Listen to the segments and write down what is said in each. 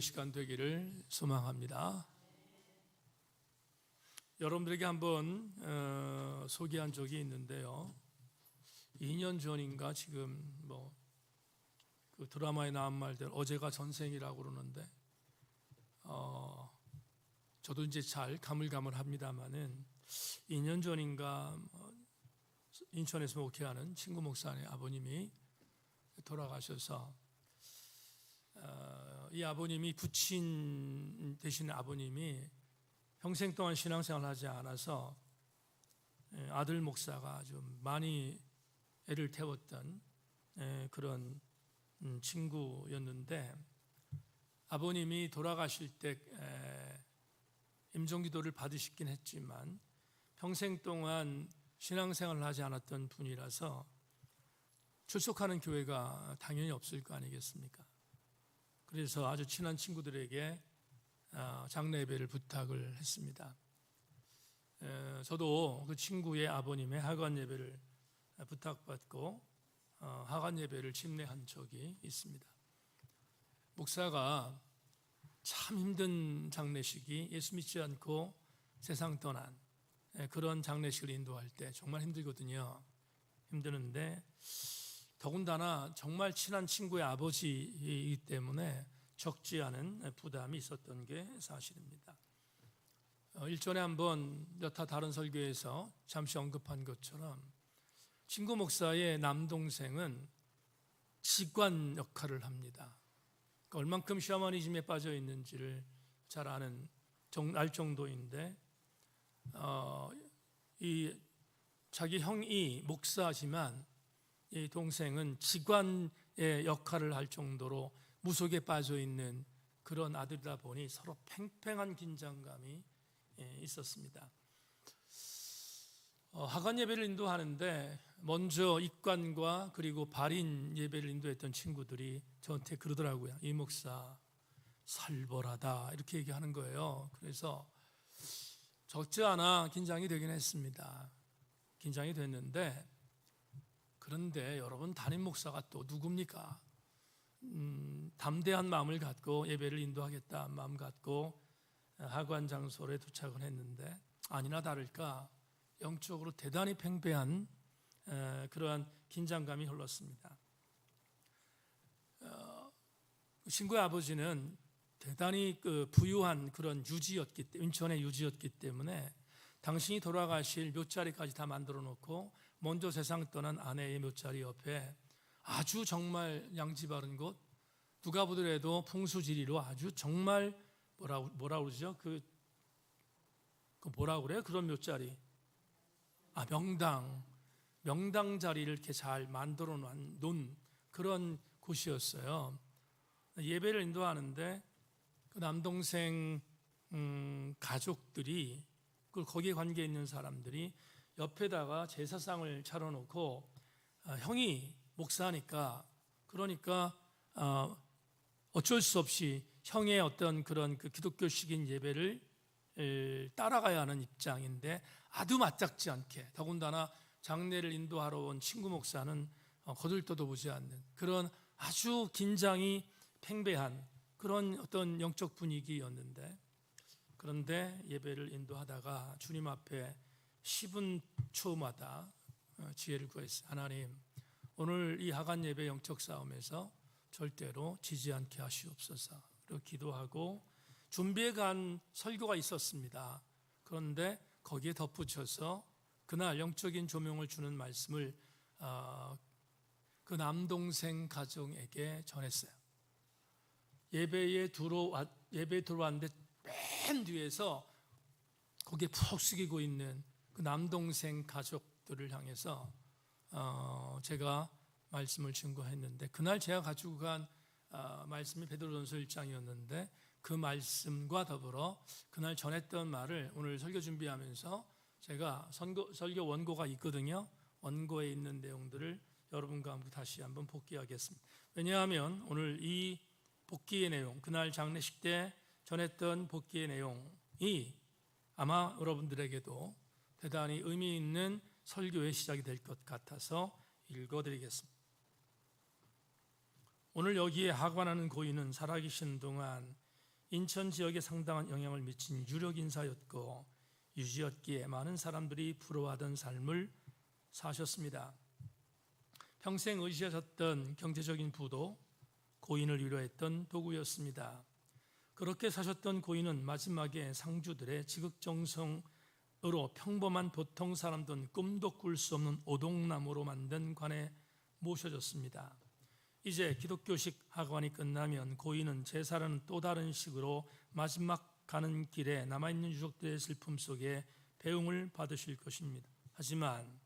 시간 되기를 소망합니다. 여러분들에게 한번 소개한 적이 있는데요. 2년 전인가 지금 그 드라마에 나온 말대로 어제가 전생이라고 그러는데 저도 이제 잘 가물가물합니다만은 2년 전인가 인천에서 목회하는 친구 목사님 아버님이 돌아가셔서 이 아버님이 부친 되신 아버님이 평생 동안 신앙생활을 하지 않아서 아들 목사가 좀 많이 애를 태웠던 그런 친구였는데, 아버님이 돌아가실 때 임종기도를 받으시긴 했지만 평생 동안 신앙생활을 하지 않았던 분이라서 출석하는 교회가 당연히 없을 거 아니겠습니까? 그래서 아주 친한 친구들에게 장례 예배를 부탁을 했습니다. 저도 그 친구의 아버님의 하관 예배를 부탁받고 하관 예배를 침례한 적이 있습니다. 목사가 참 힘든 장례식이 예수 믿지 않고 세상 떠난 그런 장례식을 인도할 때 정말 힘들거든요. 힘드는데 더군다나 정말 친한 친구의 아버지이기 때문에 적지 않은 부담이 있었던 게 사실입니다. 일전에 한번 여타 다른 설교에서 잠시 언급한 것처럼 친구 목사의 남동생은 직관 역할을 합니다. 얼만큼 샤머니즘에 빠져 있는지를 잘 알 정도인데, 이 자기 형이 목사지만 이 동생은 직관의 역할을 할 정도로 무속에 빠져 있는 그런 아들이다 보니 서로 팽팽한 긴장감이 있었습니다. 하관 예배를 인도하는데 먼저 입관과 그리고 발인 예배를 인도했던 친구들이 저한테 그러더라고요. 이 목사 살벌하다 이렇게 얘기하는 거예요. 그래서 적지 않아 긴장이 되긴 했습니다. 긴장이 됐는데, 그런데 여러분, 담임 목사가 또 누굽니까? 담대한 마음을 갖고 예배를 인도하겠다 마음 갖고 하관 장소에 도착을 했는데, 아니나 다를까 영적으로 대단히 팽배한 그러한 긴장감이 흘렀습니다. 친구의 아버지는 대단히 부유한 그런 인천의 유지였기 때문에 당신이 돌아가실 묘자리까지 다 만들어 놓고 먼저 세상 떠난 아내의 묘자리 옆에 아주 정말 양지 바른 곳, 누가 보더라도 풍수지리로 아주 정말 뭐라 그러죠? 그 뭐라 그래요? 그런 묘자리. 명당 자리를 이렇게 잘 만들어 놓은 그런 곳이었어요. 예배를 인도하는데 그 남동생 가족들이, 거기에 관계 있는 사람들이 옆에다가 제사상을 차려놓고 형이 목사니까 그러니까 어쩔 수 없이 형의 어떤 그런 그 기독교식인 예배를 따라가야 하는 입장인데 아주 맞닥지 않게, 더군다나 장례를 인도하러 온 친구 목사는 거들떠도 않는 그런 아주 긴장이 팽배한 그런 어떤 영적 분위기였는데, 그런데 예배를 인도하다가 주님 앞에 10분 초마다 지혜를 구했어요. 하나님, 오늘 이 하간 예배 영적 싸움에서 절대로 지지 않게 하시옵소서. 그리고 기도하고 준비해 간 설교가 있었습니다. 그런데 거기에 덧붙여서 그날 영적인 조명을 주는 말씀을 그 남동생 가정에게 전했어요. 예배에 들어왔는데 맨 뒤에서 거기에 푹 숙이고 있는 그 남동생 가족들을 향해서 제가 말씀을 증거했는데, 그날 제가 가지고 간 말씀이 베드로전서 1장이었는데 그 말씀과 더불어 그날 전했던 말을 오늘 설교 준비하면서 제가 설교 원고가 있거든요. 원고에 있는 내용들을 여러분과 함께 다시 한번 복기하겠습니다. 왜냐하면 오늘 이 복기의 내용, 그날 장례식 때 전했던 복기의 내용이 아마 여러분들에게도 대단히 의미 있는 설교의 시작이 될 것 같아서 읽어드리겠습니다. 오늘 여기에 하관하는 고인은 살아계신 동안 인천 지역에 상당한 영향을 미친 유력 인사였고 유지였기에 많은 사람들이 부러워하던 삶을 사셨습니다. 평생 의지하셨던 경제적인 부도 고인을 위로했던 도구였습니다. 그렇게 사셨던 고인은 마지막에 상주들의 지극정성으로 평범한 보통 사람들은 꿈도 꿀 수 없는 오동나무로 만든 관에 모셔졌습니다. 이제 기독교식 하관이 끝나면 고인은 제사라는 또 다른 식으로 마지막 가는 길에 남아있는 유족들의 슬픔 속에 배웅을 받으실 것입니다. 하지만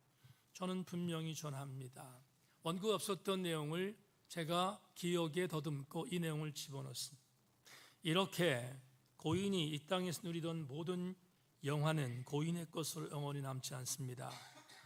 저는 분명히 전합니다. 원고가 없었던 내용을 제가 기억에 더듬고 이 내용을 집어넣습니다. 이렇게 고인이 이 땅에서 누리던 모든 영화는 고인의 것으로 영원히 남지 않습니다.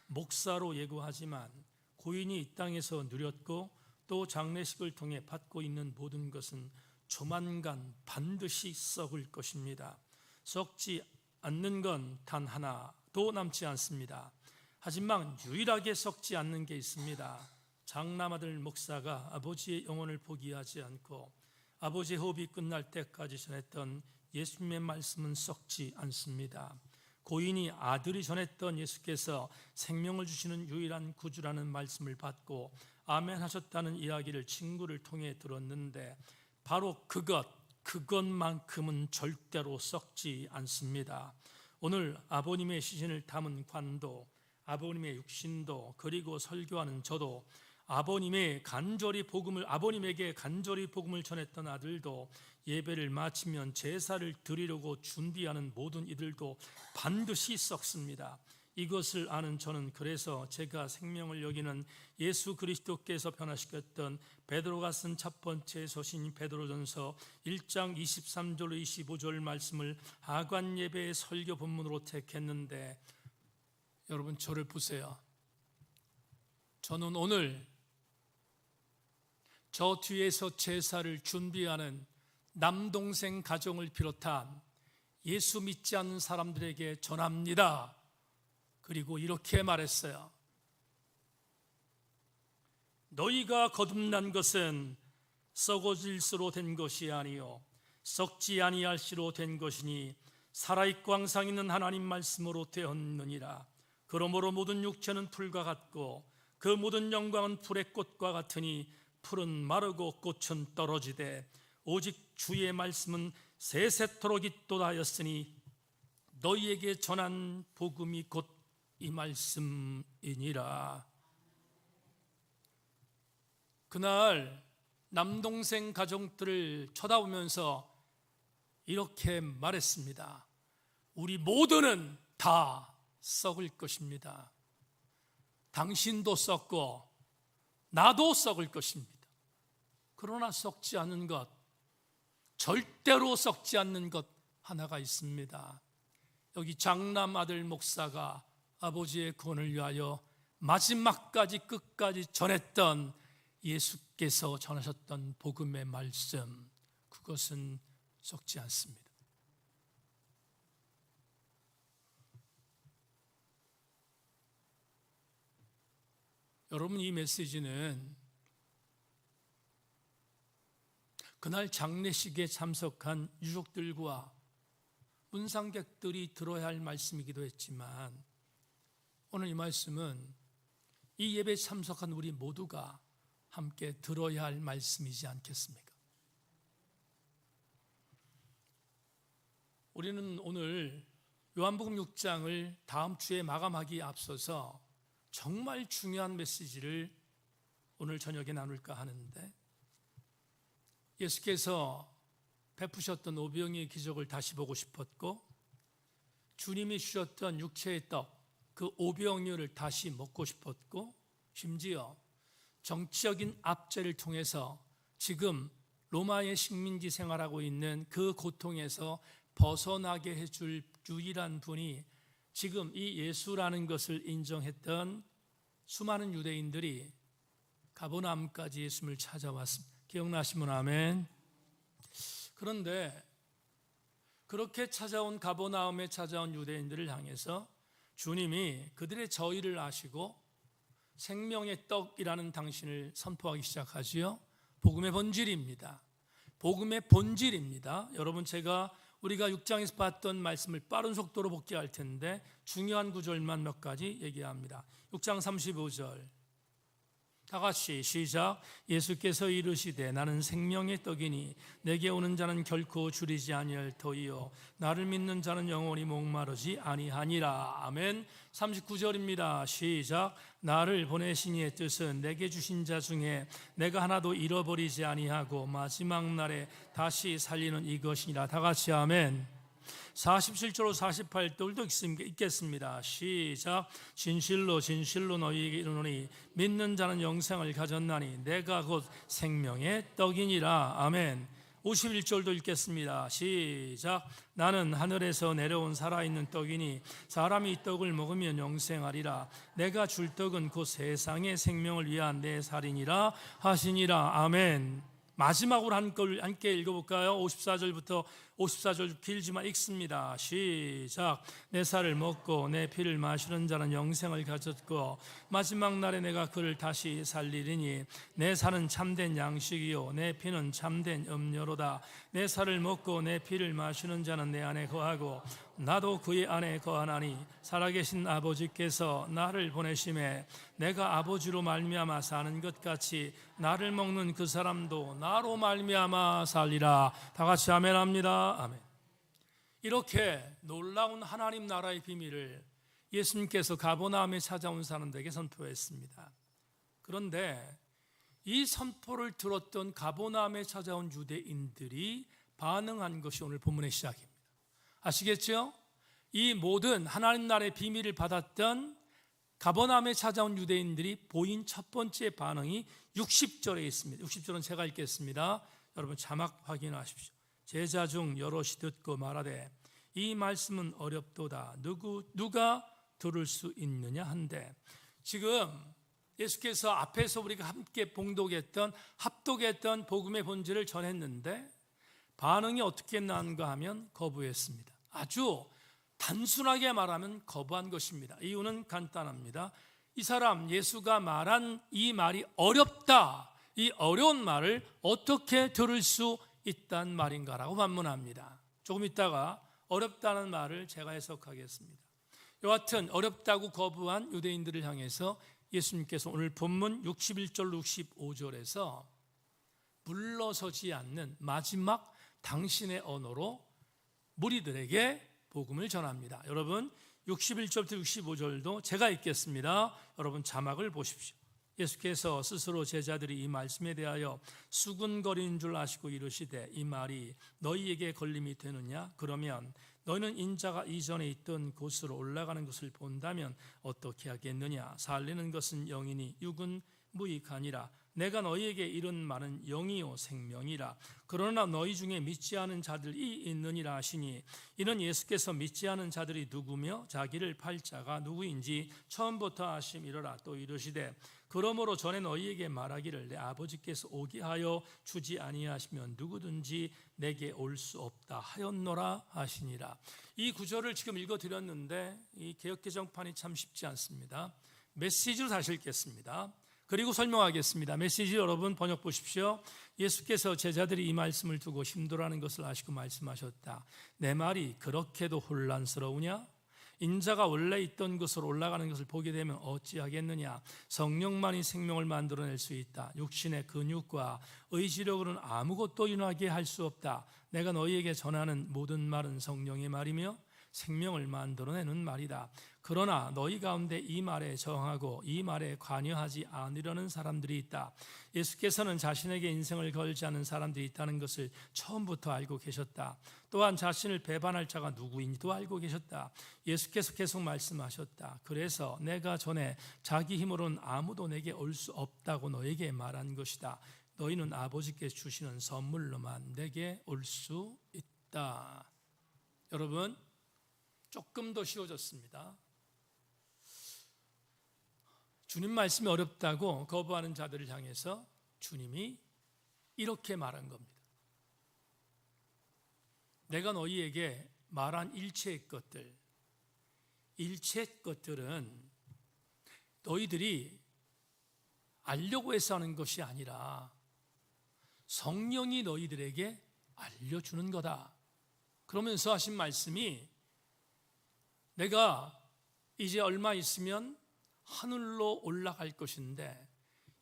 목사로 예고하지만 고인이 이 땅에서 누렸고 또 장례식을 통해 받고 있는 모든 것은 조만간 반드시 썩을 것입니다. 썩지 않는 건 단 하나도 남지 않습니다. 하지만 유일하게 썩지 않는 게 있습니다. 장남아들 목사가 아버지의 영혼을 포기하지 않고 아버지의 호흡이 끝날 때까지 전했던 예수님의 말씀은 썩지 않습니다. 고인이 아들이 전했던 예수께서 생명을 주시는 유일한 구주라는 말씀을 받고 아멘 하셨다는 이야기를 친구를 통해 들었는데 바로 그것만큼은 절대로 썩지 않습니다. 오늘 아버님의 시신을 담은 관도, 아버님의 육신도, 그리고 설교하는 저도, 아버님에게 간절히 복음을 전했던 아들도, 예배를 마치면 제사를 드리려고 준비하는 모든 이들도 반드시 썩습니다. 이것을 아는 저는 그래서 제가 생명을 여기는 예수 그리스도께서 변화시켰던 베드로가 쓴 첫 번째 서신 베드로전서 1장 23절 25절 말씀을 하관 예배의 설교 본문으로 택했는데, 여러분 저를 보세요. 저는 오늘 저 뒤에서 제사를 준비하는 남동생 가정을 비롯한 예수 믿지 않는 사람들에게 전합니다. 그리고 이렇게 말했어요. 너희가 거듭난 것은 썩어질 수로 된 것이 아니요 썩지 아니할 시로 된 것이니 살아있고 항상 있는 하나님 말씀으로 되었느니라. 그러므로 모든 육체는 풀과 같고 그 모든 영광은 풀의 꽃과 같으니 풀은 마르고 꽃은 떨어지되 오직 주의 말씀은 세세토록 있도다 하였으니 너희에게 전한 복음이 곧 이 말씀이니라. 그날 남동생 가정들을 쳐다보면서 이렇게 말했습니다. 우리 모두는 다 썩을 것입니다. 당신도 썩고 나도 썩을 것입니다. 그러나 썩지 않는 것, 절대로 썩지 않는 것 하나가 있습니다. 여기 장남 아들 목사가 아버지의 구원을 위하여 마지막까지 끝까지 전했던 예수께서 전하셨던 복음의 말씀, 그것은 썩지 않습니다. 여러분, 이 메시지는 그날 장례식에 참석한 유족들과 문상객들이 들어야 할 말씀이기도 했지만, 오늘 이 말씀은 이 예배에 참석한 우리 모두가 함께 들어야 할 말씀이지 않겠습니까? 우리는 오늘 요한복음 6장을 다음 주에 마감하기에 앞서서 정말 중요한 메시지를 오늘 저녁에 나눌까 하는데, 예수께서 베푸셨던 오병이의 기적을 다시 보고 싶었고, 주님이 주셨던 육체의 떡, 그 오병이어를 다시 먹고 싶었고, 심지어 정치적인 압제를 통해서 지금 로마의 식민지 생활하고 있는 그 고통에서 벗어나게 해줄 유일한 분이 지금 이 예수라는 것을 인정했던 수많은 유대인들이 가버나움까지 예수님을 찾아왔습니다. 기억나시면 아멘. 그런데 그렇게 찾아온 가버나움에 찾아온 유대인들을 향해서 주님이 그들의 저희를 아시고 생명의 떡이라는 당신을 선포하기 시작하지요. 복음의 본질입니다. 복음의 본질입니다. 여러분, 제가 우리가 6장에서 봤던 말씀을 빠른 속도로 복귀할 텐데 중요한 구절만 몇 가지 얘기합니다. 6장 35절 다 같이 시작. 예수께서 이르시되 나는 생명의 떡이니 내게 오는 자는 결코 줄이지 아니할 터이요 나를 믿는 자는 영원히 목마르지 아니하니라. 아멘. 39절입니다. 시작. 나를 보내신 이의 뜻은 내게 주신 자 중에 내가 하나도 잃어버리지 아니하고 마지막 날에 다시 살리는 이것이니라. 다 같이 아멘. 47절로 48절도 읽겠습니다. 시작. 진실로 진실로 너희에게 이르노니 믿는 자는 영생을 가졌나니 내가 곧 생명의 떡이니라. 아멘. 51절도 읽겠습니다. 시작. 나는 하늘에서 내려온 살아있는 떡이니 사람이 이 떡을 먹으면 영생하리라. 내가 줄 떡은 곧 세상의 생명을 위한 내 살이니라 하시니라. 아멘. 마지막으로 함께 읽어볼까요? 54절부터 54절 길지만 읽습니다. 시작. 내 살을 먹고 내 피를 마시는 자는 영생을 가졌고 마지막 날에 내가 그를 다시 살리리니 내 살은 참된 양식이요 내 피는 참된 음료로다. 내 살을 먹고 내 피를 마시는 자는 내 안에 거하고 나도 그의 안에 거하나니 살아계신 아버지께서 나를 보내심에 내가 아버지로 말미암아 사는 것 같이 나를 먹는 그 사람도 나로 말미암아 살리라. 다 같이 아멘합니다. 아멘. 이렇게 놀라운 하나님 나라의 비밀을 예수님께서 가버나움에 찾아온 사람들에게 선포했습니다. 그런데 이 선포를 들었던 가버나움에 찾아온 유대인들이 반응한 것이 오늘 본문의 시작입니다. 아시겠죠? 이 모든 하나님 나라의 비밀을 받았던 가버나움에 찾아온 유대인들이 보인 첫 번째 반응이 60절에 있습니다. 60절은 제가 읽겠습니다. 여러분 자막 확인하십시오. 제자 중 여럿이 듣고 말하되 이 말씀은 어렵도다. 누가 들을 수 있느냐 한데, 지금 예수께서 앞에서 우리가 함께 봉독했던 합독했던 복음의 본질을 전했는데 반응이 어떻게 나는가 하면 거부했습니다. 아주 단순하게 말하면 거부한 것입니다. 이유는 간단합니다. 이 사람 예수가 말한 이 말이 어렵다. 이 어려운 말을 어떻게 들을 수 있단 말인가라고 반문합니다. 조금 있다가 어렵다는 말을 제가 해석하겠습니다. 여하튼 어렵다고 거부한 유대인들을 향해서 예수님께서 오늘 본문 61절 65절에서 물러서지 않는 마지막 당신의 언어로 무리들에게 복음을 전합니다. 여러분 61절부터 65절도 제가 읽겠습니다. 여러분 자막을 보십시오. 예수께서 스스로 제자들이 이 말씀에 대하여 수군거리는 줄 아시고 이르시되 이 말이 너희에게 걸림이 되느냐? 그러면 너희는 인자가 이전에 있던 곳으로 올라가는 것을 본다면 어떻게 하겠느냐? 살리는 것은 영이니 육은 무익하니라. 내가 너희에게 이른 말은 영이요 생명이라. 그러나 너희 중에 믿지 않은 자들이 있느니라 하시니, 이는 예수께서 믿지 않은 자들이 누구며 자기를 팔 자가 누구인지 처음부터 아심이로라. 또 이르시되 그러므로 전에 너희에게 말하기를 내 아버지께서 오게 하여 주지 아니하시면 누구든지 내게 올 수 없다 하였노라 하시니라. 이 구절을 지금 읽어드렸는데 이 개역개정판이 참 쉽지 않습니다. 메시지로 다시 읽겠습니다. 그리고 설명하겠습니다. 메시지 여러분 번역 보십시오. 예수께서 제자들이 이 말씀을 두고 힘들어하는 것을 아시고 말씀하셨다. 내 말이 그렇게도 혼란스러우냐? 인자가 원래 있던 곳으로 올라가는 것을 보게 되면 어찌하겠느냐? 성령만이 생명을 만들어낼 수 있다. 육신의 근육과 의지력으로는 아무것도 인하게 할 수 없다. 내가 너희에게 전하는 모든 말은 성령의 말이며 생명을 만들어내는 말이다. 그러나 너희 가운데 이 말에 저항하고 이 말에 관여하지 않으려는 사람들이 있다. 예수께서는 자신에게 인생을 걸지 않은 사람들이 있다는 것을 처음부터 알고 계셨다. 또한 자신을 배반할 자가 누구인지도 알고 계셨다. 예수께서 계속 말씀하셨다. 그래서 내가 전에 자기 힘으로는 아무도 내게 올 수 없다고 너에게 말한 것이다. 너희는 아버지께 주시는 선물로만 내게 올 수 있다. 여러분 조금 더 쉬워졌습니다. 주님 말씀이 어렵다고 거부하는 자들을 향해서 주님이 이렇게 말한 겁니다. 내가 너희에게 말한 일체의 것들은 너희들이 알려고 해서 하는 것이 아니라 성령이 너희들에게 알려주는 거다. 그러면서 하신 말씀이 내가 이제 얼마 있으면 하늘로 올라갈 것인데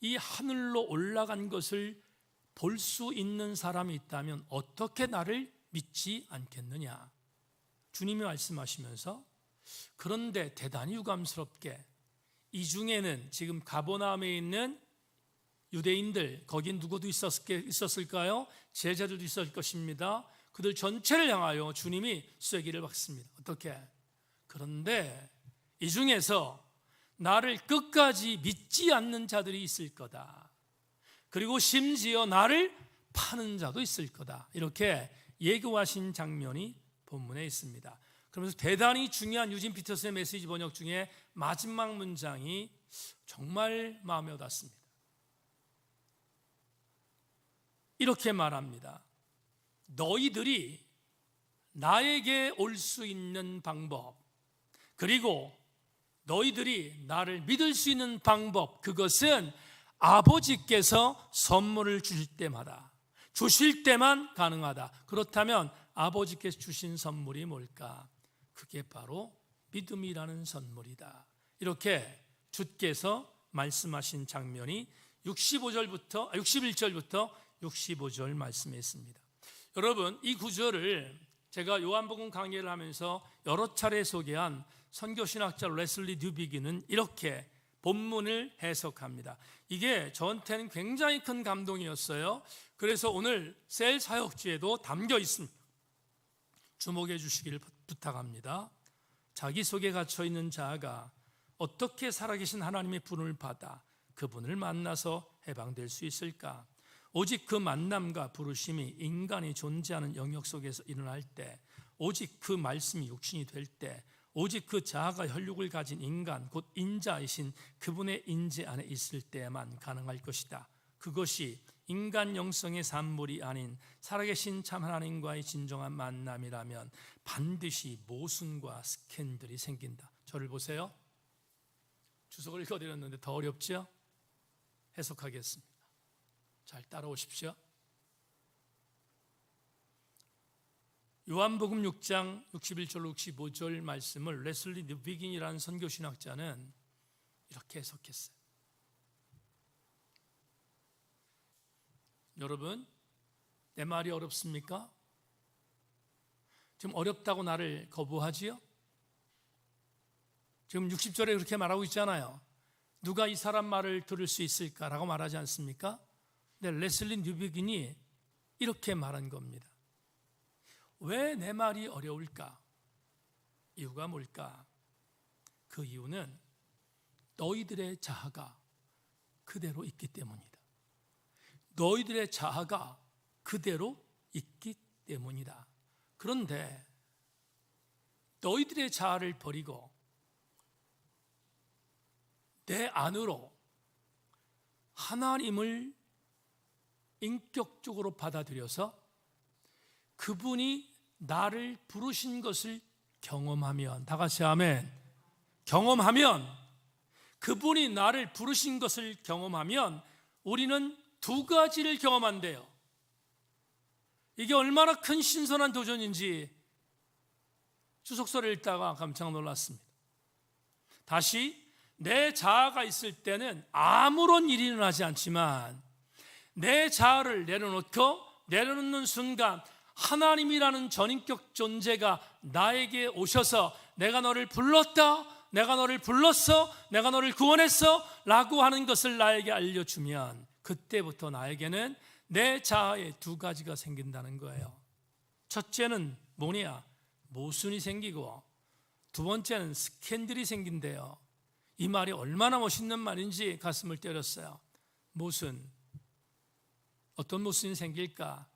이 하늘로 올라간 것을 볼 수 있는 사람이 있다면 어떻게 나를 믿지 않겠느냐. 주님이 말씀하시면서 그런데 대단히 유감스럽게 이 중에는 지금 가버나움에 있는 유대인들, 거긴 누구도 있었을까요? 제자들도 있었을 것입니다. 그들 전체를 향하여 주님이 쐐기를 박습니다. 어떻게? 그런데 이 중에서 나를 끝까지 믿지 않는 자들이 있을 거다. 그리고 심지어 나를 파는 자도 있을 거다. 이렇게 예고하신 장면이 본문에 있습니다. 그러면서 대단히 중요한 유진 피터스의 메시지 번역 중에 마지막 문장이 정말 마음에 와닿습니다. 이렇게 말합니다. 너희들이 나에게 올 수 있는 방법, 그리고 너희들이 나를 믿을 수 있는 방법, 그것은 아버지께서 선물을 주실 때마다, 주실 때만 가능하다. 그렇다면 아버지께서 주신 선물이 뭘까? 그게 바로 믿음이라는 선물이다. 이렇게 주께서 말씀하신 장면이 61절부터 65절 말씀에 있습니다. 여러분, 이 구절을 제가 요한복음 강의를 하면서 여러 차례 소개한 선교신학자 레슬리 뉴비기는 이렇게 본문을 해석합니다. 이게 저한테는 굉장히 큰 감동이었어요. 그래서 오늘 셀 사역지에도 담겨 있습니다. 주목해 주시기를 부탁합니다. 자기 속에 갇혀있는 자아가 어떻게 살아계신 하나님의 부름을 받아 그분을 만나서 해방될 수 있을까? 오직 그 만남과 부르심이 인간이 존재하는 영역 속에서 일어날 때, 오직 그 말씀이 육신이 될 때, 오직 그 자아가 혈육을 가진 인간, 곧 인자이신 그분의 인재 안에 있을 때만 가능할 것이다. 그것이 인간 영성의 산물이 아닌 살아계신 참 하나님과의 진정한 만남이라면 반드시 모순과 스캔들이 생긴다. 저를 보세요. 주석을 읽어드렸는데 더 어렵죠? 해석하겠습니다. 잘 따라오십시오. 요한복음 6장 61절 65절 말씀을 레슬리 뉴비긴이라는 선교신학자는 이렇게 해석했어요. 여러분, 내 말이 어렵습니까? 지금 어렵다고 나를 거부하지요? 지금 60절에 그렇게 말하고 있잖아요. 누가 이 사람 말을 들을 수 있을까라고 말하지 않습니까? 근데 레슬리 뉴비긴이 이렇게 말한 겁니다. 왜 내 말이 어려울까? 이유가 뭘까? 그 이유는 너희들의 자아가 그대로 있기 때문이다. 너희들의 자아가 그대로 있기 때문이다. 그런데 너희들의 자아를 버리고 내 안으로 하나님을 인격적으로 받아들여서 그분이 나를 부르신 것을 경험하면, 다 같이 아멘. 경험하면, 그분이 나를 부르신 것을 경험하면 우리는 두 가지를 경험한대요. 이게 얼마나 큰 신선한 도전인지 주석서를 읽다가 깜짝 놀랐습니다. 다시, 내 자아가 있을 때는 아무런 일이 일어나지 않지만 내 자아를 내려놓는 순간 하나님이라는 전인격 존재가 나에게 오셔서 내가 너를 불렀다, 내가 너를 불렀어, 내가 너를 구원했어 라고 하는 것을 나에게 알려주면 그때부터 나에게는 내 자아에 두 가지가 생긴다는 거예요. 첫째는 뭐냐? 모순이 생기고, 두 번째는 스캔들이 생긴대요. 이 말이 얼마나 멋있는 말인지 가슴을 때렸어요. 모순, 어떤 모순이 생길까?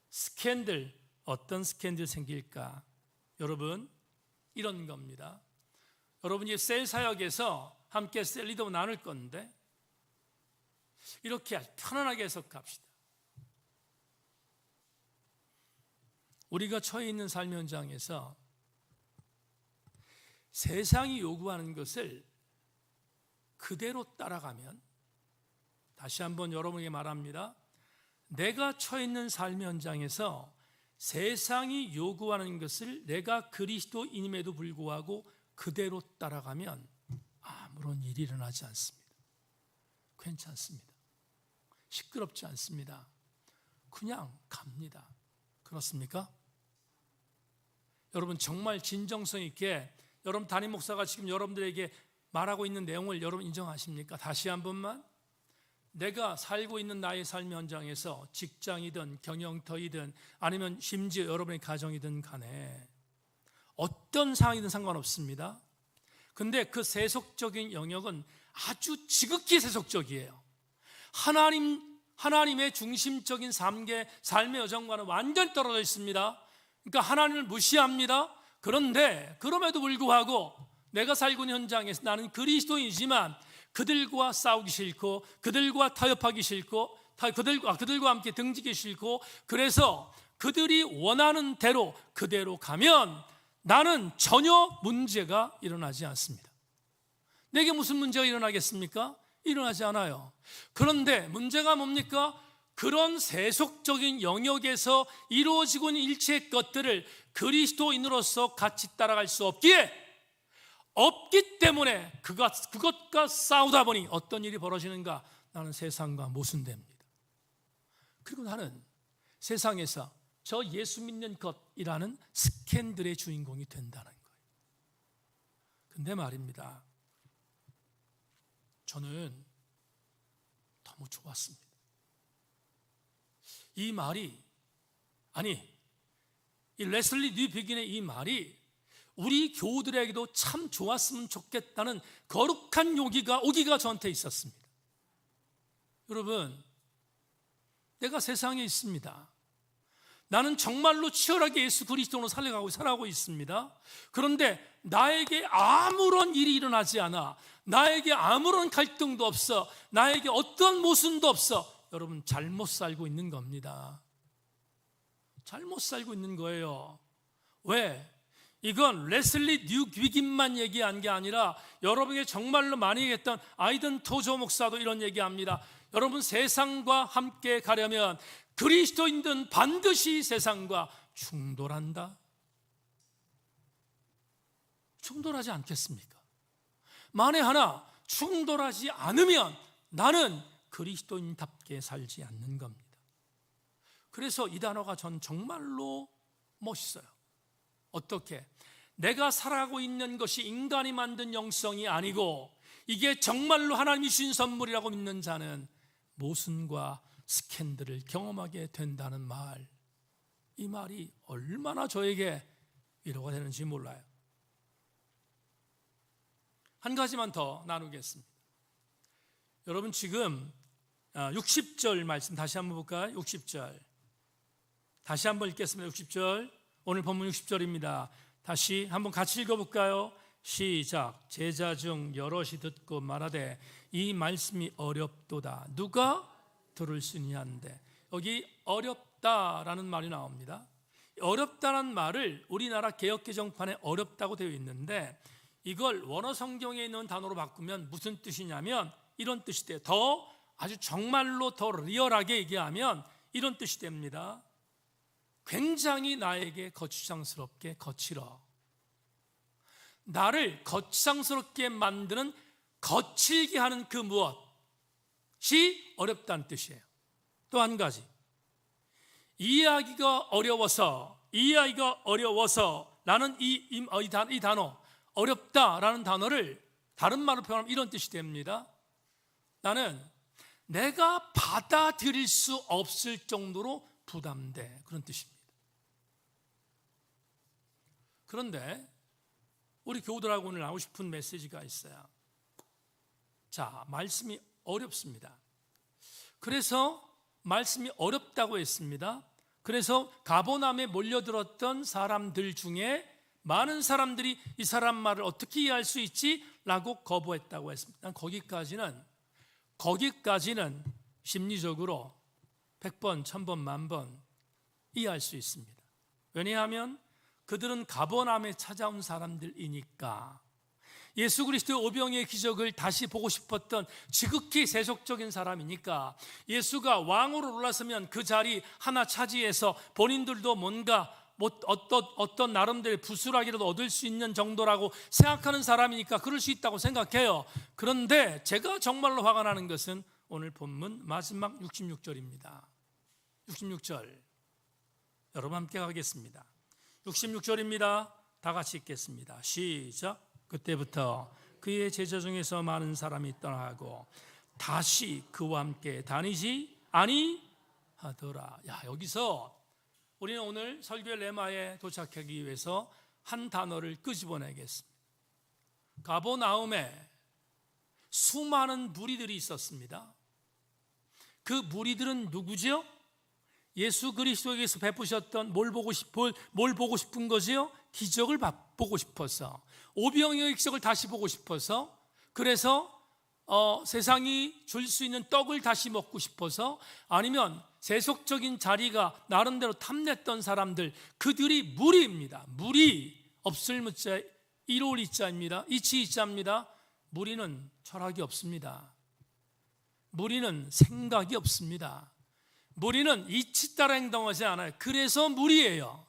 스캔들, 어떤 스캔들 생길까? 여러분, 이런 겁니다. 여러분이 셀 사역에서 함께 셀 리더 나눌 건데 이렇게 편안하게 해석합시다. 우리가 처해 있는 삶 현장에서 세상이 요구하는 것을 그대로 따라가면, 다시 한번 여러분에게 말합니다. 내가 처해 있는 삶의 현장에서 세상이 요구하는 것을 내가 그리스도인임에도 불구하고 그대로 따라가면 아무런 일이 일어나지 않습니다. 괜찮습니다. 시끄럽지 않습니다. 그냥 갑니다. 그렇습니까? 여러분, 정말 진정성 있게 여러분 담임 목사가 지금 여러분들에게 말하고 있는 내용을 여러분 인정하십니까? 다시 한 번만. 내가 살고 있는 나의 삶의 현장에서 직장이든 경영터이든 아니면 심지어 여러분의 가정이든 간에 어떤 상황이든 상관없습니다. 근데 그 세속적인 영역은 아주 지극히 세속적이에요. 하나님의 중심적인 삶의 여정과는 완전히 떨어져 있습니다. 그러니까 하나님을 무시합니다. 그런데 그럼에도 불구하고 내가 살고 있는 현장에서 나는 그리스도인이지만 그들과 싸우기 싫고 그들과 타협하기 싫고 그들과 함께 등지기 싫고, 그래서 그들이 원하는 대로 그대로 가면 나는 전혀 문제가 일어나지 않습니다. 내게 무슨 문제가 일어나겠습니까? 일어나지 않아요. 그런데 문제가 뭡니까? 그런 세속적인 영역에서 이루어지고 있는 일체의 것들을 그리스도인으로서 같이 따라갈 수 없기 때문에 그것과 싸우다 보니 어떤 일이 벌어지는가? 나는 세상과 모순됩니다. 그리고 나는 세상에서 저 예수 믿는 것이라는 스캔들의 주인공이 된다는 거예요. 근데 말입니다, 저는 너무 좋았습니다. 이 말이, 이 레슬리 뉴비긴의 이 말이 우리 교우들에게도 참 좋았으면 좋겠다는 거룩한 오기가 저한테 있었습니다. 여러분, 내가 세상에 있습니다. 나는 정말로 치열하게 예수 그리스도로 살아가고 있습니다. 그런데 나에게 아무런 일이 일어나지 않아, 나에게 아무런 갈등도 없어, 나에게 어떤 모순도 없어. 여러분, 잘못 살고 있는 겁니다. 잘못 살고 있는 거예요. 왜? 이건 레슬리 뉴비긴만 얘기한 게 아니라 여러분에게 정말로 많이 얘기했던 아이든 토저 목사도 이런 얘기합니다. 여러분, 세상과 함께 가려면 그리스도인들은 반드시 세상과 충돌한다. 충돌하지 않겠습니까? 만에 하나 충돌하지 않으면 나는 그리스도인답게 살지 않는 겁니다. 그래서 이 단어가 전 정말로 멋있어요. 어떻게? 내가 살아가고 있는 것이 인간이 만든 영성이 아니고 이게 정말로 하나님이 주신 선물이라고 믿는 자는 모순과 스캔들을 경험하게 된다는 말, 이 말이 얼마나 저에게 위로가 되는지 몰라요. 한 가지만 더 나누겠습니다. 여러분, 지금 60절 말씀 다시 한번 볼까요? 60절 다시 한번 읽겠습니다. 60절, 오늘 본문 60절입니다. 다시 한번 같이 읽어볼까요? 시작. 제자 중 여럿이 듣고 말하되 이 말씀이 어렵도다. 누가 들을 수 있냐는데, 여기 어렵다라는 말이 나옵니다. 어렵다는 말을 우리나라 개역개정판에 어렵다고 되어 있는데, 이걸 원어 성경에 있는 단어로 바꾸면 무슨 뜻이냐면 이런 뜻이 돼요. 아주 정말로 더 리얼하게 얘기하면 이런 뜻이 됩니다. 굉장히 나에게 거추장스럽게 거칠어. 나를 거추장스럽게 만드는, 거칠게 하는 그 무엇이 어렵다는 뜻이에요. 또 한 가지, 이해하기가 어려워서 라는 이 단어, 어렵다라는 단어를 다른 말로 표현하면 이런 뜻이 됩니다. 나는 내가 받아들일 수 없을 정도로 부담돼, 그런 뜻입니다. 그런데 우리 교우들하고 오늘 나오고 싶은 메시지가 있어요. 자, 말씀이 어렵습니다. 그래서 말씀이 어렵다고 했습니다. 그래서 가버나움에 몰려들었던 사람들 중에 많은 사람들이 이 사람 말을 어떻게 이해할 수 있지? 라고 거부했다고 했습니다. 난 거기까지는 심리적으로 100번, 1000번, 10,000번 이해할 수 있습니다. 왜냐하면 그들은 가버나움에 찾아온 사람들이니까. 예수 그리스도의 오병이의 기적을 다시 보고 싶었던 지극히 세속적인 사람이니까 예수가 왕으로 올라서면 그 자리 하나 차지해서 본인들도 뭔가 어떤 나름대로의 부수락이라도 얻을 수 있는 정도라고 생각하는 사람이니까 그럴 수 있다고 생각해요. 그런데 제가 정말로 화가 나는 것은 오늘 본문 마지막 66절입니다. 66절 여러분 함께 가겠습니다. 66절입니다. 다 같이 읽겠습니다. 시작. 그때부터 그의 제자 중에서 많은 사람이 떠나고 다시 그와 함께 다니지 아니하더라. 여기서 우리는 오늘 설교의 레마에 도착하기 위해서 한 단어를 끄집어내겠습니다. 가버나움에 수많은 무리들이 있었습니다. 그 무리들은 누구죠? 예수 그리스도에게서 베푸셨던 뭘 보고 싶은 거지요? 기적을 보고 싶어서, 오병이어의 기적을 다시 보고 싶어서, 그래서 세상이 줄 수 있는 떡을 다시 먹고 싶어서, 아니면 세속적인 자리가 나름대로 탐냈던 사람들, 그들이 무리입니다. 무리, 없을 무자 이로울 이자입니다. 이치 이자입니다. 무리는 철학이 없습니다. 무리는 생각이 없습니다. 무리는 이치 따라 행동하지 않아요. 그래서 무리예요.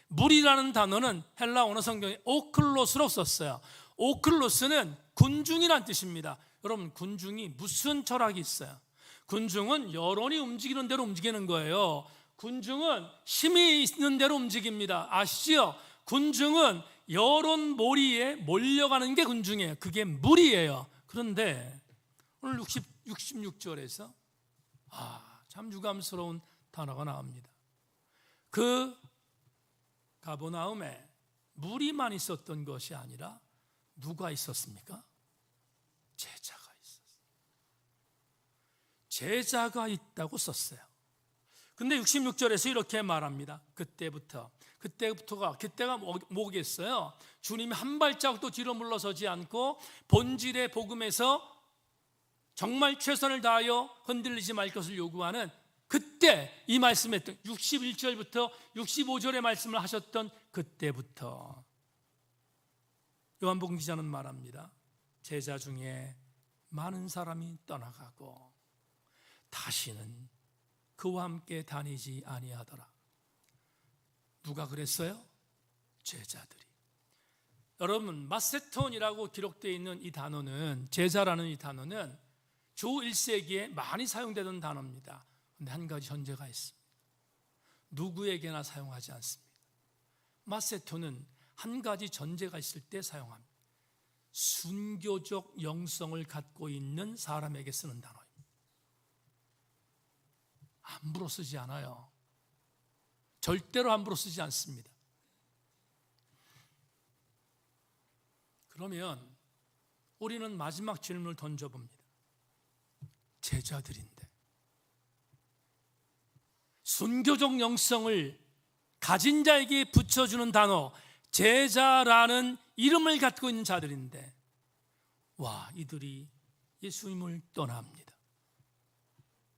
무리라는 단어는 헬라 언어 성경에 오클로스로 썼어요. 오클로스는 군중이란 뜻입니다. 여러분, 군중이 무슨 철학이 있어요? 군중은 여론이 움직이는 대로 움직이는 거예요. 군중은 힘이 있는 대로 움직입니다. 아시죠? 군중은 여론 몰이에 몰려가는 게 군중이에요. 그게 무리예요. 그런데 오늘 66절에서 참 유감스러운 단어가 나옵니다. 그 가버나움에 무리만 있었던 것이 아니라 누가 있었습니까? 제자가 있었어요. 제자가 있다고 썼어요. 근데 66절에서 이렇게 말합니다. 그때가 뭐겠어요? 주님이 한 발자국도 뒤로 물러서지 않고 본질의 복음에서 정말 최선을 다하여 흔들리지 말 것을 요구하는, 그때 이 말씀했던 61절부터 65절의 말씀을 하셨던 그때부터 요한복음 기자는 말합니다. 제자 중에 많은 사람이 떠나가고 다시는 그와 함께 다니지 아니하더라. 누가 그랬어요? 제자들이. 여러분, 마세톤이라고 기록되어 있는 이 단어는, 제자라는 이 단어는 주 1세기에 많이 사용되던 단어입니다. 그런데 한 가지 전제가 있습니다. 누구에게나 사용하지 않습니다. 마세톤은 한 가지 전제가 있을 때 사용합니다. 순교적 영성을 갖고 있는 사람에게 쓰는 단어입니다. 함부로 쓰지 않아요. 절대로 함부로 쓰지 않습니다. 그러면 우리는 마지막 질문을 던져봅니다. 제자들인데, 순교적 영성을 가진 자에게 붙여주는 단어 제자라는 이름을 갖고 있는 자들인데, 이들이 예수님을 떠납니다.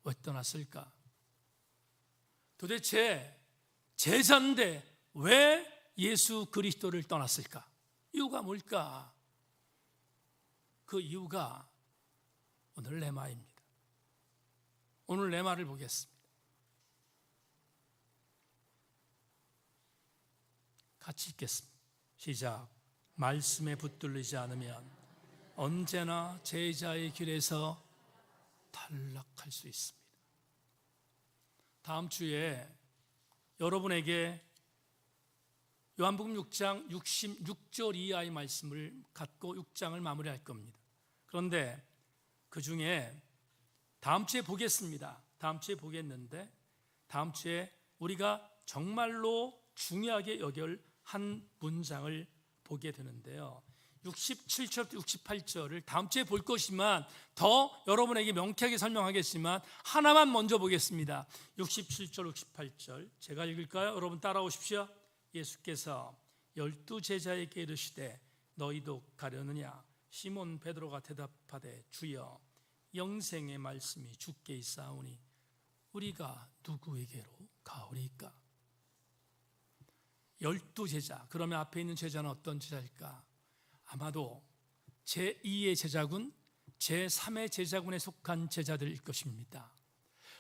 왜 떠났을까? 도대체 제자인데 왜 예수 그리스도를 떠났을까? 이유가 뭘까? 그 이유가 오늘 레마입니다. 오늘 레마를 보겠습니다. 같이 읽겠습니다. 시작. 말씀에 붙들리지 않으면 언제나 제자의 길에서 탈락할 수 있습니다. 다음 주에 여러분에게 요한복음 6장 66절 이하의 말씀을 갖고 6장을 마무리할 겁니다. 그런데 그 중에 다음 주에 보겠습니다. 다음 주에 보겠는데, 다음 주에 우리가 정말로 중요하게 여길 한 문장을 보게 되는데요. 67절부터 68절을 다음 주에 볼 것이지만 더 여러분에게 명쾌하게 설명하겠지만 하나만 먼저 보겠습니다. 67절 68절 제가 읽을까요? 여러분 따라오십시오. 예수께서 12제자에게 이르시되 너희도 가려느냐? 시몬 베드로가 대답하되 주여 영생의 말씀이 주께 있사오니 우리가 누구에게로 가오리까? 12제자, 그러면 앞에 있는 제자는 어떤 제자일까? 아마도 제2의 제자군, 제3의 제자군에 속한 제자들일 것입니다.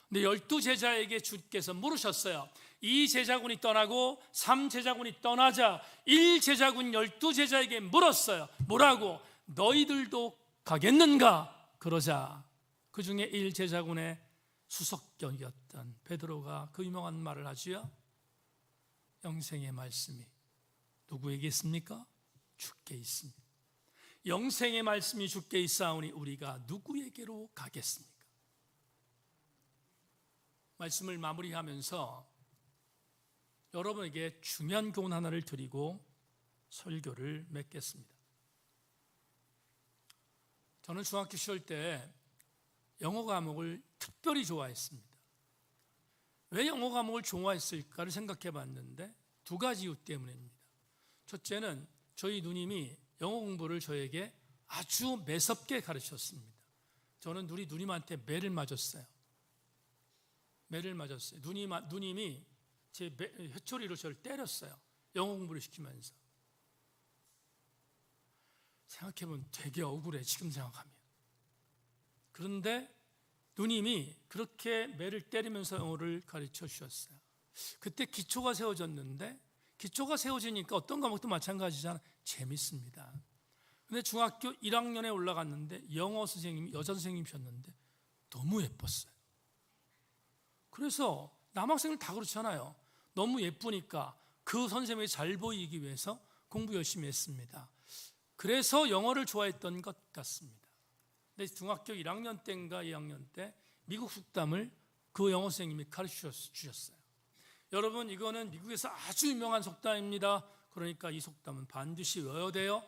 근데 12제자에게 주께서 물으셨어요. 2제자군이 떠나고 3제자군이 떠나자 1제자군 12제자에게 물었어요. 뭐라고? 너희들도 가겠는가? 그러자 그 중에 1제자군의 수석경이었던 베드로가 그 유명한 말을 하지요. 영생의 말씀이 누구에게 있습니까? 주께 있습니다. 영생의 말씀이 주께 있사오니 우리가 누구에게로 가겠습니까? 말씀을 마무리하면서 여러분에게 중요한 교훈 하나를 드리고 설교를 맺겠습니다. 저는 중학교 시절 때 영어 과목을 특별히 좋아했습니다. 왜 영어 과목을 좋아했을까를 생각해 봤는데 두 가지 이유 때문입니다. 첫째는 저희 누님이 영어 공부를 저에게 아주 매섭게 가르쳤습니다. 저는 우리 누님한테 매를 맞았어요. 누님이 제 회초리로 저를 때렸어요. 영어 공부를 시키면서. 생각해보면 되게 억울해, 지금 생각하면. 그런데 누님이 그렇게 매를 때리면서 영어를 가르쳐 주셨어요. 그때 기초가 세워졌는데, 기초가 세워지니까 어떤 과목도 마찬가지잖아요. 재밌습니다. 근데 중학교 1학년에 올라갔는데 영어 선생님이 여자 선생님이셨는데 너무 예뻤어요. 그래서 남학생들 다 그렇잖아요. 너무 예쁘니까 그 선생님이 잘 보이기 위해서 공부 열심히 했습니다. 그래서 영어를 좋아했던 것 같습니다. 근데 중학교 1학년 때인가 2학년 때 미국 속담을 그 영어 선생님이 가르쳐 주셨어요. 여러분, 이거는 미국에서 아주 유명한 속담입니다. 그러니까 이 속담은 반드시 외워야 돼요.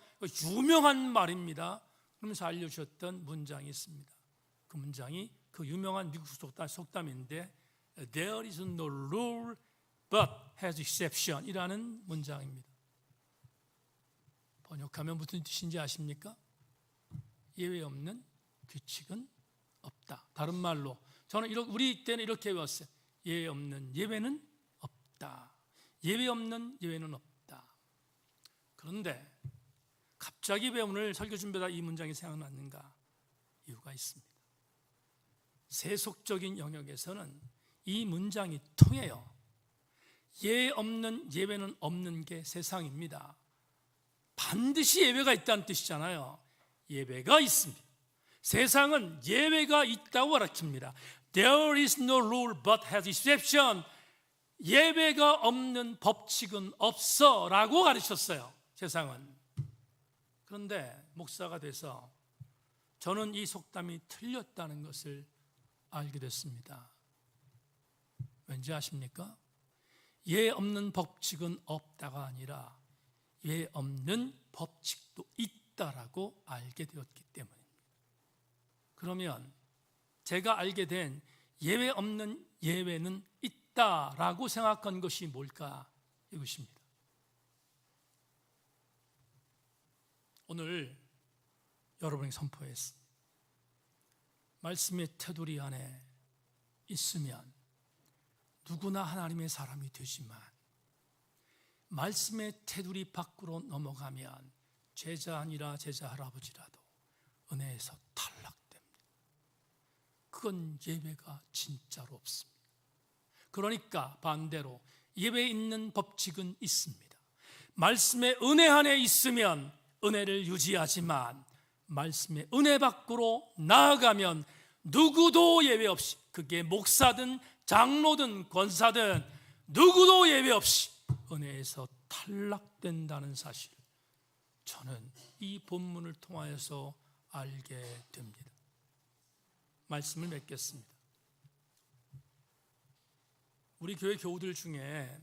유명한 말입니다. 그러면서 알려주셨던 문장이 있습니다. 그 문장이 그 유명한 미국 속담인데 There is no rule but has exception 이라는 문장입니다. 번역하면 무슨 뜻인지 아십니까? 예외 없는 규칙은 없다. 다른 말로 저는 우리 때는 이렇게 외웠어요. 예외 없는 예외는 없다. 예외 없는 예외는 없다. 그런데 갑자기 왜 오늘 설교 준비하다 이 문장이 생각났는가? 이유가 있습니다. 세속적인 영역에서는 이 문장이 통해요. 예외 없는 예외는 없는 게 세상입니다. 반드시 예외가 있다는 뜻이잖아요. 예외가 있습니다. 세상은 예외가 있다고 가르칩니다. There is no rule but has exception. 예외가 없는 법칙은 없어 라고 가르쳤어요. 세상은. 그런데 목사가 돼서 저는 이 속담이 틀렸다는 것을 알게 됐습니다. 왠지 아십니까? 예외 없는 법칙은 없다가 아니라 예외 없는 법칙도 있다라고 알게 되었기 때문입니다. 그러면 제가 알게 된 예외 없는 예외는 있다라고 생각한 것이 뭘까? 이것입니다. 오늘 여러분에게 선포했습니다. 말씀의 테두리 안에 있으면 누구나 하나님의 사람이 되지만 말씀의 테두리 밖으로 넘어가면 제자 아니라 제자 할아버지라도 은혜에서 탈락됩니다. 그건 예외가 진짜로 없습니다. 그러니까 반대로 예외 있는 법칙은 있습니다. 말씀의 은혜 안에 있으면 은혜를 유지하지만 말씀의 은혜 밖으로 나아가면 누구도 예외 없이, 그게 목사든 장로든 권사든 누구도 예외 없이 은혜에서 탈락된다는 사실, 저는 이 본문을 통하여서 알게 됩니다. 말씀을 맺겠습니다. 우리 교회 교우들 중에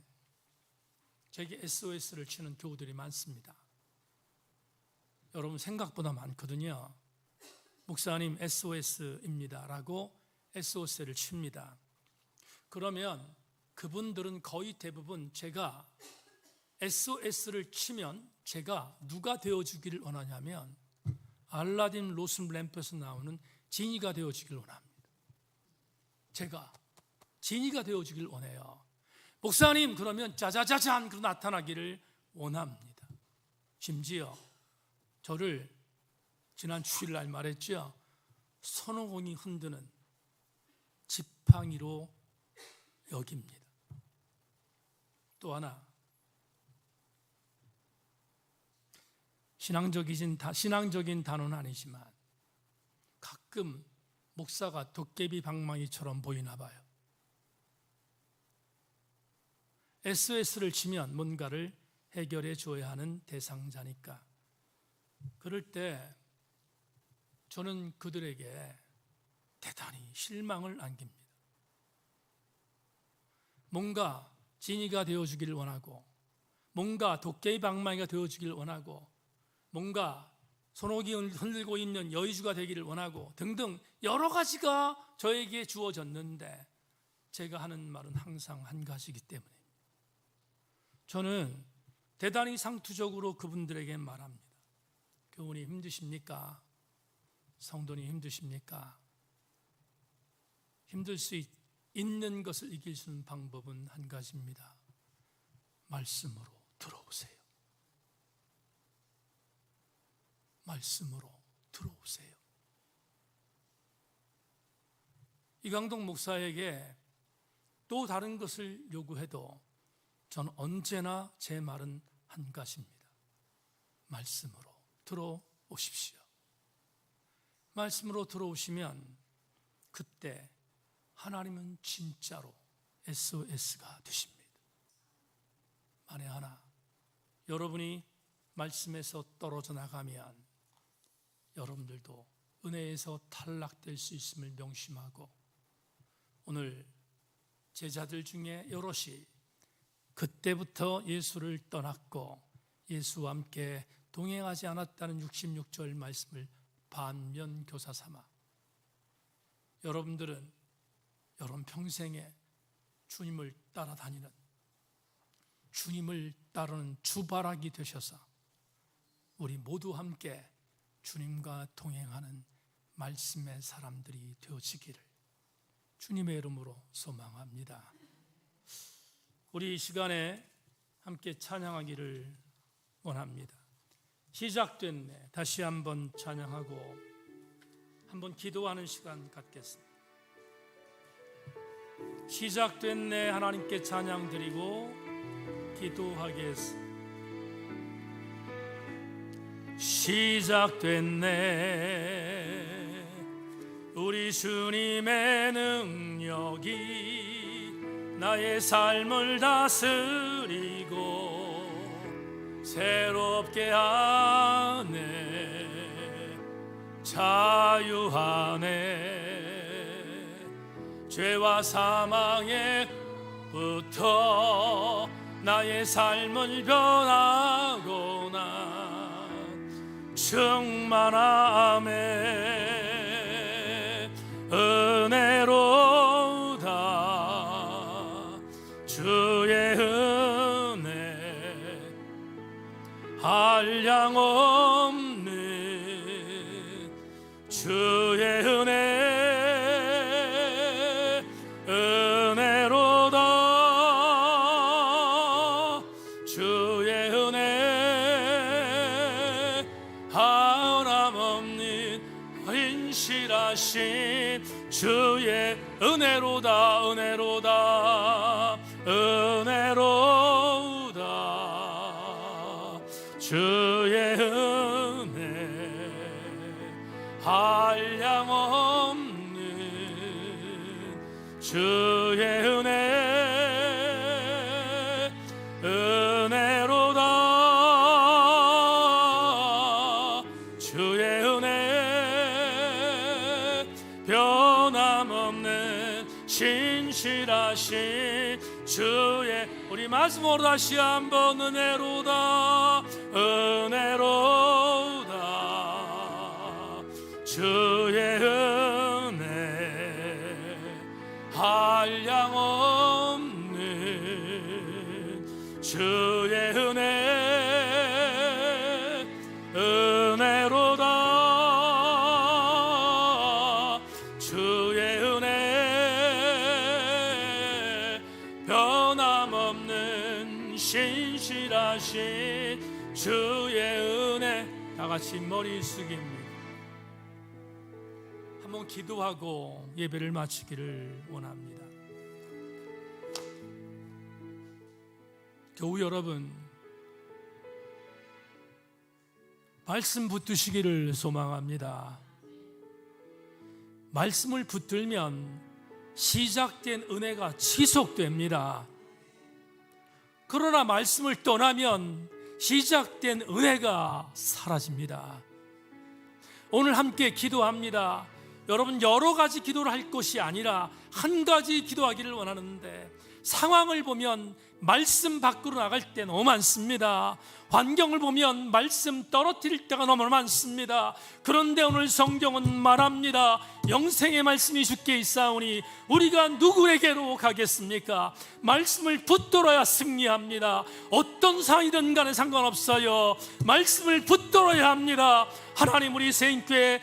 제게 SOS를 치는 교우들이 많습니다. 여러분 생각보다 많거든요. 목사님 SOS입니다 라고 SOS를 칩니다. 그러면 그분들은 거의 대부분 제가 SOS를 치면 제가 누가 되어주기를 원하냐면 알라딘 로슨 램프에서 나오는 지니가 되어주기를 원합니다. 제가 지니가 되어주기를 원해요. 목사님 그러면 짜자자잔 그 나타나기를 원합니다. 심지어 저를 지난 주일날 말했죠. 손오공이 흔드는 지팡이로 여깁니다. 또 하나, 신앙적인 단어는 아니지만 가끔 목사가 도깨비 방망이처럼 보이나 봐요. SOS를 치면 뭔가를 해결해 줘야 하는 대상자니까. 그럴 때 저는 그들에게 대단히 실망을 안깁니다. 뭔가 진이가 되어주기를 원하고, 뭔가 도깨비 방망이가 되어주기를 원하고, 뭔가 손오공이 흔들고 있는 여의주가 되기를 원하고 등등 여러 가지가 저에게 주어졌는데 제가 하는 말은 항상 한 가지이기 때문에 저는 대단히 상투적으로 그분들에게 말합니다. 교우님 힘드십니까? 성도님 힘드십니까? 힘들 수 있는 것을 이길 수 있는 방법은 한 가지입니다. 말씀으로 들어오세요. 말씀으로 들어오세요. 이강동 목사에게 또 다른 것을 요구해도 저는 언제나 제 말은 한 가지입니다. 말씀으로 들어오십시오. 말씀으로 들어오시면 그때 하나님은 진짜로 SOS가 되십니다. 만에 하나 여러분이 말씀에서 떨어져 나가면 여러분들도 은혜에서 탈락될 수 있음을 명심하고, 오늘 제자들 중에 여럿이 그때부터 예수를 떠났고 예수와 함께 동행하지 않았다는 66절 말씀을 반면교사 삼아 여러분들은 여러분 평생에 주님을 따라다니는, 주님을 따르는 주바라기 되셔서 우리 모두 함께 주님과 동행하는 말씀의 사람들이 되어지기를 주님의 이름으로 소망합니다. 우리 이 시간에 함께 찬양하기를 원합니다. 시작됐네. 다시 한번 찬양하고 한번 기도하는 시간 갖겠습니다. 시작됐네. 하나님께 찬양 드리고 기도하겠습니다. 시작됐네. 우리 주님의 능력이 나의 삶을 다스리고 새롭게 하네. 자유하네. 죄와 사망에부터 나의 삶을 변하고나 충만함에 은혜로다. 주의 은혜 한량 없는 주의 은혜 은혜로다. 주의 은혜 하나없는 인실하신 주의 은혜로다. 은혜로다. 은혜로다. 주의 은혜 한량 없는 주의 은혜 은혜로다. 주의 은혜 변함없는 신실하신 주의, 우리 말씀으로 다시 한번 은혜로다. 은혜로다. 주의 은혜 한량 없는 주의 은혜 은혜로다. 주의 은혜 변함없는 신실하신 주의 은혜. 다 같이 머리 숙입니다. 한번 기도하고 예배를 마치기를 원합니다. 교우 여러분, 말씀 붙드시기를 소망합니다. 말씀을 붙들면 시작된 은혜가 지속됩니다. 그러나 말씀을 떠나면 시작된 은혜가 사라집니다. 오늘 함께 기도합니다. 여러분, 여러 가지 기도를 할 것이 아니라 한 가지 기도하기를 원하는데, 상황을 보면 말씀 밖으로 나갈 때 너무 많습니다. 환경을 보면 말씀 떨어뜨릴 때가 너무 많습니다. 그런데 오늘 성경은 말합니다. 영생의 말씀이 주께 있사오니 우리가 누구에게로 가겠습니까? 말씀을 붙들어야 승리합니다. 어떤 상황이든 간에 상관없어요. 말씀을 붙들어야 합니다. 하나님, 우리 생교회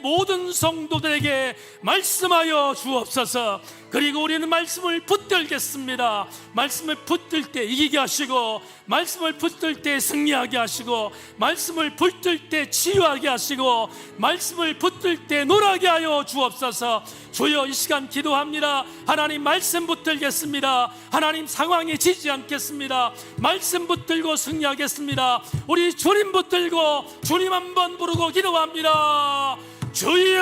모든 성도들에게 말씀하여 주옵소서. 그리고 우리는 말씀을 붙들겠습니다. 말씀을 붙들 때 이기게 하시고, 말씀을 붙들 때 승리하게 하시고, 말씀을 붙들 때 치유하게 하시고, 말씀을 붙들 때 놀라게 하여 주옵소서. 주여, 이 시간 기도합니다. 하나님, 말씀 붙들겠습니다. 하나님, 상황에 지지 않겠습니다. 말씀 붙들고 승리하겠습니다. 우리 주님 붙들고 주님 한번 부르고 기도합니다. 주여!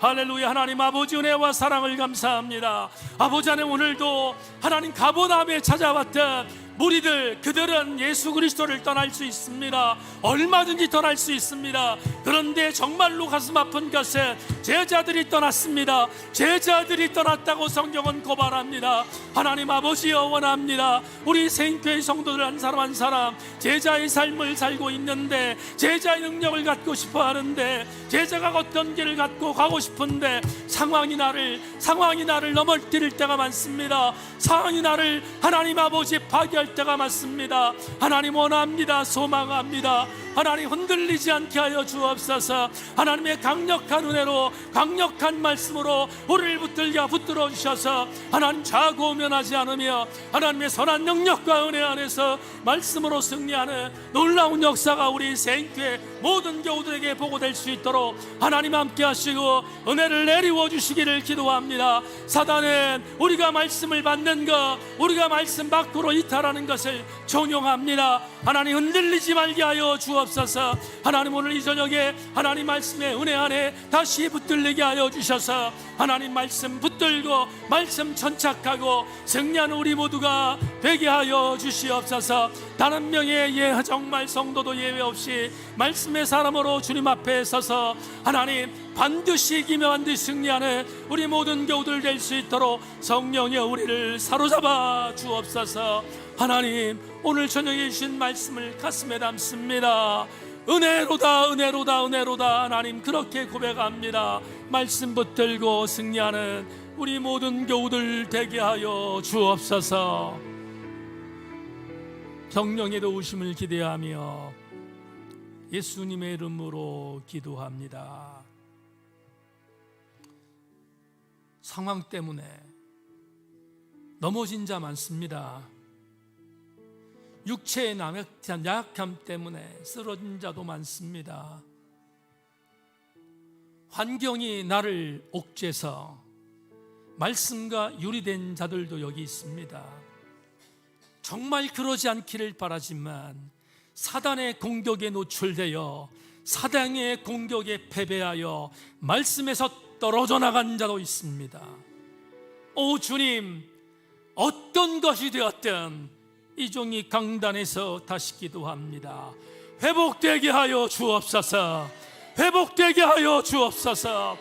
할렐루야. 하나님 아버지, 은혜와 사랑을 감사합니다. 아버지 하나님, 오늘도 하나님 가버나움에 찾아왔던 무리들, 그들은 예수 그리스도를 떠날 수 있습니다. 얼마든지 떠날 수 있습니다. 그런데 정말로 가슴 아픈 것은 제자들이 떠났습니다. 제자들이 떠났다고 성경은 고발합니다. 하나님 아버지여, 원합니다. 우리 생교회 성도들 한 사람 한 사람 제자의 삶을 살고 있는데, 제자의 능력을 갖고 싶어 하는데, 제자가 어떤 길을 갖고 가고 싶은데 상황이 나를 넘어뜨릴 때가 많습니다. 상황이 나를 하나님 아버지 파괴할 때가 많습니다. 하나님 원합니다. 소망합니다. 하나님, 흔들리지 않게 하여 주옵소서. 하나님의 강력한 은혜로, 강력한 말씀으로 우리를 붙들어 주셔서 하나님 좌고우면하지 않으며 하나님의 선한 능력과 은혜 안에서 말씀으로 승리하는 놀라운 역사가 우리 생교회 모든 교우들에게 보고될 수 있도록 하나님 함께 하시고 은혜를 내리워 주시기를 기도합니다. 사단은 우리가 말씀을 받는 것, 우리가 말씀 밖으로 이탈하는 것을 종용합니다. 하나님, 흔들리지 말게 하여 주옵소서. 하나님, 오늘 이 저녁에 하나님 말씀의 은혜 안에 다시 붙들리게 하여 주셔서 하나님 말씀 붙들고 말씀 천착하고 승리하는 우리 모두가 되게 하여 주시옵소서. 단 한 명의 정말 성도도 예외 없이 말씀의 사람으로 주님 앞에 서서 하나님 반드시 이기며 반드시 승리하는 우리 모든 교우들 될 수 있도록 성령여 우리를 사로잡아 주옵소서. 하나님, 오늘 저녁에 주신 말씀을 가슴에 담습니다. 은혜로다, 은혜로다, 은혜로다. 하나님, 그렇게 고백합니다. 말씀 붙들고 승리하는 우리 모든 교우들 되게 하여 주옵소서. 성령의 도우심을 기대하며 예수님의 이름으로 기도합니다. 상황 때문에 넘어진 자 많습니다. 육체의 나약함 때문에 쓰러진 자도 많습니다. 환경이 나를 옥죄서 말씀과 유리된 자들도 여기 있습니다. 정말 그러지 않기를 바라지만 사단의 공격에 노출되어 사단의 공격에 패배하여 말씀에서 떨어져 나간 자도 있습니다. 오 주님, 어떤 것이 되었든 이 종이 강단에서 다시 기도합니다. 회복되게 하여 주옵소서. 회복되게 하여 주옵소서.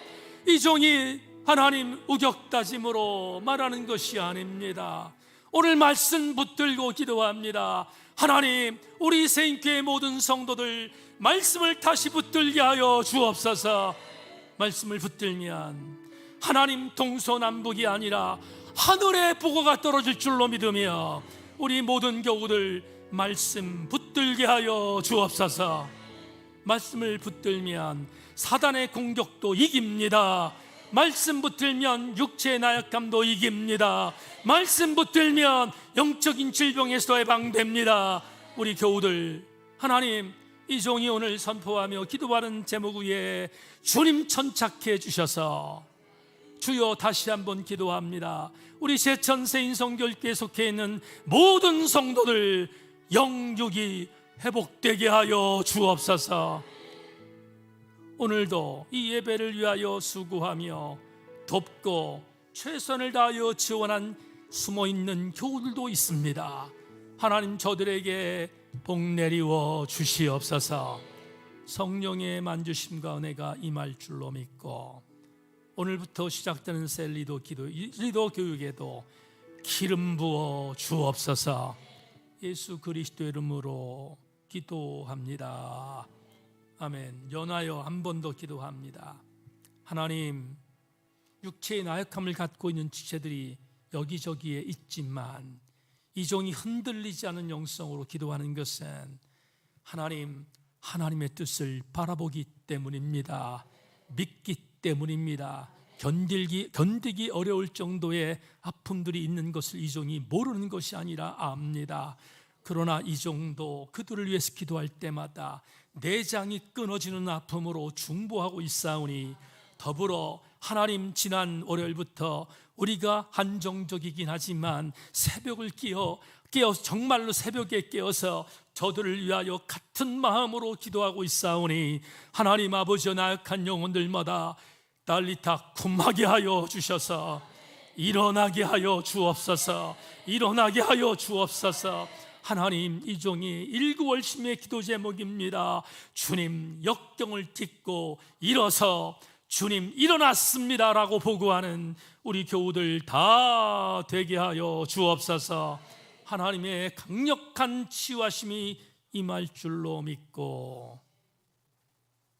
이 종이 하나님 우격다짐으로 말하는 것이 아닙니다. 오늘 말씀 붙들고 기도합니다. 하나님, 우리 생교회 모든 성도들 말씀을 다시 붙들게 하여 주옵소서. 말씀을 붙들면 하나님 동서남북이 아니라 하늘의 보고가 떨어질 줄로 믿으며 우리 모든 교우들 말씀 붙들게 하여 주옵소서. 말씀을 붙들면 사단의 공격도 이깁니다. 말씀 붙들면 육체의 나약함도 이깁니다. 말씀 붙들면 영적인 질병에서 해방됩니다. 우리 교우들, 하나님 이 종이 오늘 선포하며 기도하는 제목 위에 주님 천착해 주셔서 주여 다시 한번 기도합니다. 우리 세천세인성결교에 속해 있는 모든 성도들 영육이 회복되게 하여 주옵소서. 오늘도 이 예배를 위하여 수고하며 돕고 최선을 다하여 지원한 숨어있는 교우들도 있습니다. 하나님 저들에게 복 내리워 주시옵소서. 성령의 만주심과 은혜가 임할 줄로 믿고 오늘부터 시작되는 셀리도 리더 교육에도 기름 부어 주옵소서. 예수 그리스도의 이름으로 기도합니다. 아멘. 연하여 한 번 더 기도합니다. 하나님, 육체의 나약함을 갖고 있는 지체들이 여기저기에 있지만 이 종이 흔들리지 않은 영성으로 기도하는 것은 하나님의 뜻을 바라보기 때문입니다. 믿기 때문입니다. 견디기 어려울 정도의 아픔들이 있는 것을 이 종이 모르는 것이 아니라 압니다. 그러나 이 종도 그들을 위해서 기도할 때마다 내장이 끊어지는 아픔으로 중보하고 있사오니 더불어 하나님, 지난 월요일부터 우리가 한정적이긴 하지만 새벽을 깨어서 정말로 새벽에 깨어서 저들을 위하여 같은 마음으로 기도하고 있사오니 하나님 아버지여, 나약한 영혼들마다 달리타 쿰하게 하여 주셔서 일어나게 하여 주옵소서. 일어나게 하여 주옵소서. 하나님, 이 종이 일구월심의 기도 제목입니다. 주님, 역경을 딛고 일어서 주님 일어났습니다 라고 보고하는 우리 교우들 다 되게 하여 주옵소서. 하나님의 강력한 치유하심이 임할 줄로 믿고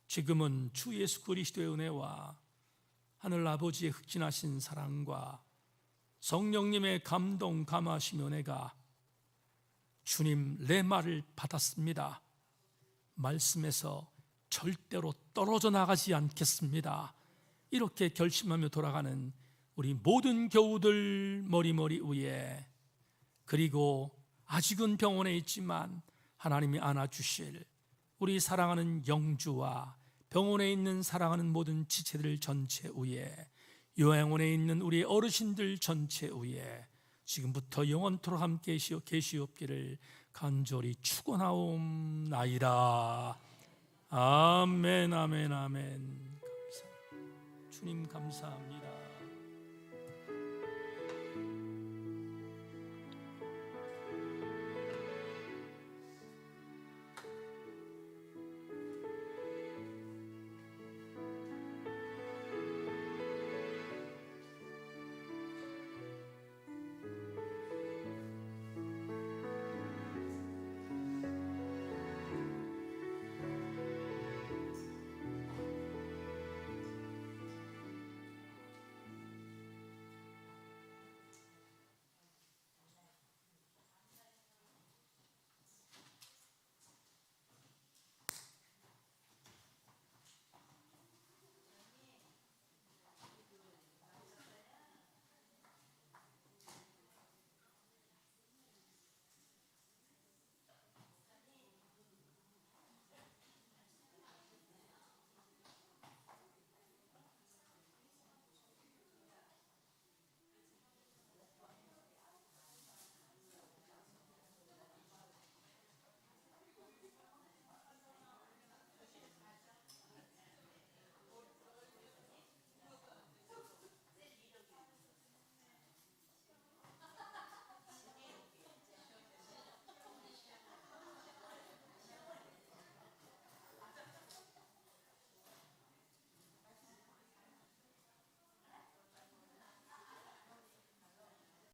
지금은 주 예수 그리스도의 은혜와 하늘 아버지의 흑진하신 사랑과 성령님의 감동 감화하심 은혜가 주님, 내 말을 받았습니다. 말씀에서 절대로 떨어져 나가지 않겠습니다. 이렇게 결심하며 돌아가는 우리 모든 교우들 머리머리 위에, 그리고 아직은 병원에 있지만 하나님이 안아주실 우리 사랑하는 영주와 병원에 있는 사랑하는 모든 지체들 전체 위에, 요양원에 있는 우리 어르신들 전체 위에 지금부터 영원토록 함께 계시옵기를 간절히 축원하옵나이다. 아멘, 아멘, 아멘. 주님 감사합니다.